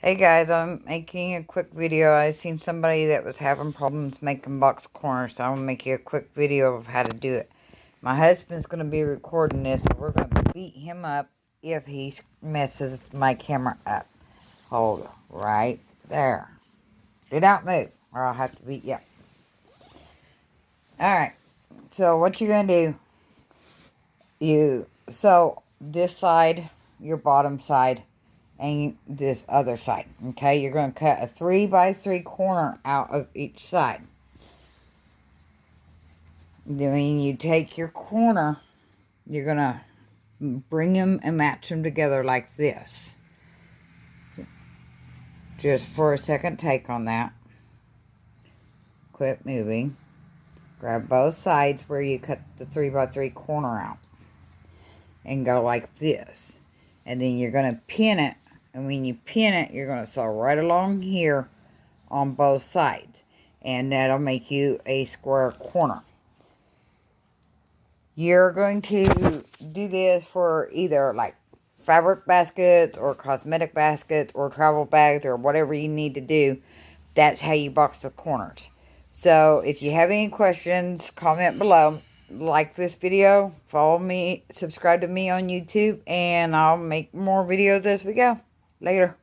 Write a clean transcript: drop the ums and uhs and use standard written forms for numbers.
Hey guys, I'm making a quick video. I seen somebody that was having problems making box corners, so I'm gonna make you a quick video of how to do it. My husband's gonna be recording this, so we're gonna beat him up if he messes my camera up. Hold right there. Do not move, or I'll have to beat you up. Alright, so what you're gonna do, so this side, your bottom side, and this other side. Okay, you're going to cut a 3x3 corner out of each side. Then when you take your corner, you're going to bring them and match them together like this. Just for a second take on that. Quit moving. Grab both sides where you cut the 3x3 corner out. And go like this. And then you're going to pin it. And when you pin it, you're going to sew right along here on both sides. And that'll make you a square corner. You're going to do this for either like fabric baskets or cosmetic baskets or travel bags or whatever you need to do. That's how you box the corners. So if you have any questions, comment below. Like this video, follow me, subscribe to me on YouTube, and I'll make more videos as we go. Later.